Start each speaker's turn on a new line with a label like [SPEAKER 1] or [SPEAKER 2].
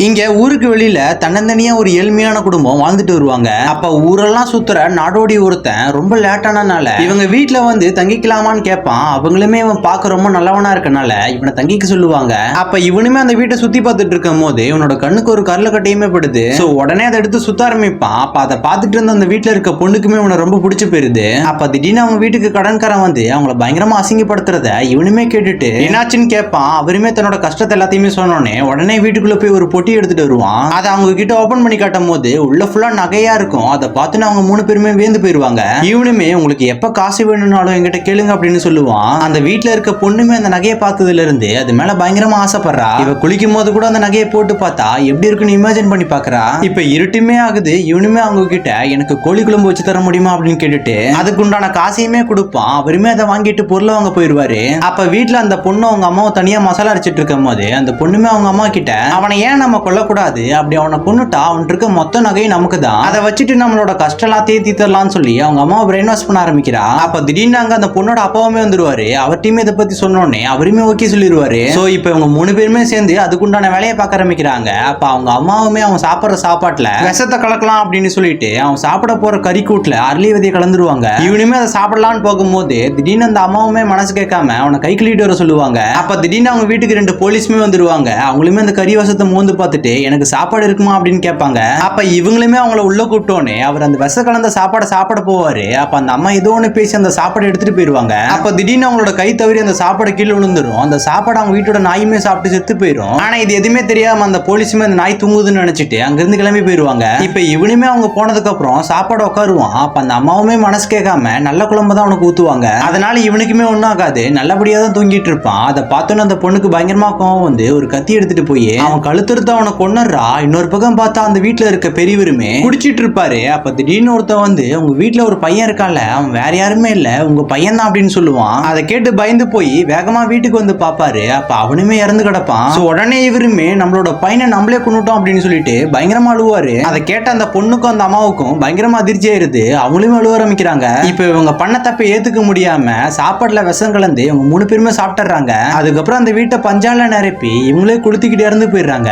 [SPEAKER 1] இங்க ஊருக்கு வெளியில தன்னந்தனியா ஒரு ஏழ்மையான குடும்பம் வாழ்ந்துட்டு வருவாங்க. அப்ப ஊரெல்லாம் சுத்துற நாடோடி ஒருத்தன் ரொம்ப லேட்டானனால இவங்க வீட்டுல வந்து தங்கிக்கலாமான்னு கேட்பான். அவங்களுமே இவன் பார்க்க ரொம்ப நல்லவனா இருக்கனால இவனை தங்கிக்க சொல்லுவாங்க. அப்ப இவனுமே அந்த வீட்டை சுத்தி பார்த்துட்டு இருக்கும் போது இவனோட கண்ணுக்கு ஒரு கருளை கட்டையுமே படுது. சோ உடனே அதை எடுத்து சுத்த ஆரம்பிப்பான். அப்ப அதை பார்த்துட்டு இருந்த அந்த வீட்டுல இருக்க பொண்ணுக்குமே இவனை ரொம்ப பிடிச்சு போயிருது. அப்ப திடீர்னு அவங்க வீட்டுக்கு கடன்காரன் வந்து அவங்கள பயங்கரமா அசிங்கப்படுத்துறத இவனுமே கேட்டுட்டு என்னாச்சுன்னு கேட்பான். அவருமே தன்னோட கஷ்டத்தை எல்லாத்தையுமே சொன்னோடனே உடனே வீட்டுக்குள்ள போய் ஒரு பொட்டி எடுத்துட்டு வருவான். அதை அவங்க கிட்ட ஓபன் பண்ணி காட்டும் போது உள்ள ஃபுல்லா நகையா இருக்கும். அதை பார்த்துன்னு அவங்க 3 பேருமே வேந்து போயிருவாங்க. இவனுமே உங்களுக்கு எப்ப காசு வேணும்னாலும் என்கிட்ட கேளுங்க அப்படின்னு சொல்லுவான். அந்த வீட்டுல இருக்க பொண்ணுமே அந்த நகையை பார்த்ததுல இருந்து அது மேல பயங்கரமா ஆசைப்படுறா. இவ குளிக்கும் போது கூட அந்த நகையை போட்டு பார்த்தா எப்படி இருக்குன்னு இமேஜின் பண்ணி பாக்குறா. இப்ப இருட்டுமே ஆகுது. இவனுமே அவங்க கிட்ட எனக்கு கோழி குழம்பு வச்சு தர முடியுமா அப்படின்னு கேட்டுட்டு அதுக்கு உண்டான காசையுமே கொடுப்பான். அவருமே அதை வாங்கிட்டு பொருளை வாங்க போயிருவாரு. அப்ப வீட்டுல அந்த பொண்ணு அவங்க அம்மாவை தனியா மசாலா அரைச்சிட்டு இருக்கும் போது அந்த பொண்ணுமே அவங்க அம்மா கிட்ட அவனை ஏன் நம்ம கொல்லக்கூடாது, அப்படி அவனை கொன்னுட்டா அவன் இருக்க மொத்த நகையும் நமக்கு தான், அதை வச்சுட்டு நம்மளோட கஷ்டம் எல்லாம் தேத்தி தரலாம்னு சொல்லி அவங்க அம்மாவை பிரெயின் வாஷ் பண்ண ஆரம்பிக்கிறா. அப்ப திடீர்னு அங்க அந்த பொண்ணோட அப்பாவுமே வந்துருவாரு. அவர்ட்டையுமே இதை பத்தி சொன்னோடனே அவருமே ஓகே சொல்லிடுவாரு. சோ இப்ப இவங்க 3 பேருமே சேர்ந்து அதுக்குண்டான வேலையை பார்க்க ஆரம்பிக்கிறாங்க. அப்ப அவங்க அம்மாவுமே அவன் சாப்பிடுற சாப்பாட்டுல விஷத்தை கலக்கலாம் அப்படின்னு சொல்லிட்டு அவன் சாப்பிட போற கறி கூட்டுல அரளி விதையை கலந்துருவாங்க. இவனுமே அதை சாப்பிடலான்னு போகும்போது திடீர்னு அந்த அம்மாவுமே மனசு கேட்காம அவனை கை கிள்ளிட்டு வர சொல்லுவாங்க. அப்ப திடீர்னு அவங்க வீட்டுக்கு 2 போலீஸுமே வந்துருவாங்க. அவங்களுமே அந்த கறி வசத்தை மோந்து பார்த்துட்டு எனக்கு சாப்பாடு இருக்குமா அப்படின்னு கேட்பாங்க. அப்ப இவங்களுமே அவங்கள உள்ள கூப்பிட்டோன்னே அவர் அந்த விஷ கலந்த சாப்பாடை சாப்பிட போவாரு. அப்ப அந்த அம்மா ஏதோ ஒண்ணு பேசி அந்த சாப்பாடை எடுத்துட்டு போயிருவாங்க. அப்ப திடீர்னு அவங்களோட கை தவறி அந்த சாப்பாடு கீழே விழுந்துரும். அந்த சாப்பாடு அவங்க வீட்டோட நாயுமே சாப்பிட்டு செத்து போயிடும். ஆனா இது எதுவுமே தெரியாம அந்த போலீஸுமே அந்த நாய் தூங்குதுன்னு நினைச்சிட்டு அங்கிருந்து கிளம்பி போயிருவாங்க. இப்ப இவனுமே அவங்க போனதுக்கு அப்புறம் சாப்பாடு உட்காருவான். அப்ப அந்த அம்மாவுமே மனசு கேட்காம நல்ல குழம்பு தான் அவனுக்கு ஊத்துவாங்க. அதனால இவனுக்குமே ஒன்னும் ஆகாது, நல்லபடியா தான் தூங்கிட்டு இருப்பான். அதை பார்த்தோன்னு அந்த பொண்ணுக்கு பயங்கரமா கோவம் வந்து ஒரு கத்தி எடுத்துட்டு போய் அவன் கழுத்துறுத்து அவனை கொன்னறா. இன்னொரு பக்கம் பார்த்தா அந்த வீட்டுல இருக்க பெரியவருமே குடிச்சிட்டு இருப்பாரு. அப்ப திடீர்னு ஒருத்தன் வந்து உங்க வீட்டுல ஒரு பையன் இருக்கான்ல, அவன் வேற யாருமே இல்ல உங்க பையன் தான் அப்படின்னு சொல்லுவான். அதை கேட்டு பயந்து போய் வேகமா வீட்டுக்கு வந்து பாப்பாரு. அப்ப அவனுமே இறந்து கிடப்பான். உடனே இவருமே நம்மளோட பையனை நம்மளே கொண்டுட்டோம் அப்படின்னு சொல்லிட்டு பயங்கரமா அழுவாரு. அதை கேட்ட அந்த பொண்ணுக்கும் அந்த அம்மாவுக்கும் பயங்கரமா அதிர்ச்சி ஆயிருது. அவங்களுமே அழுவ ஆரம்பிக்கிறாங்க. இப்ப இவங்க பண்ண தப்பை ஏத்துக்க முடியாம சாப்பாடுல விஷம் கலந்து இவங்க 3 பேருமே சாப்பிட்டுறாங்க. அதுக்கப்புறம் அந்த வீட்டை பஞ்சால நிரப்பி இவங்களே குளுத்திக்கிட்டு இறந்து போயிடுறாங்க.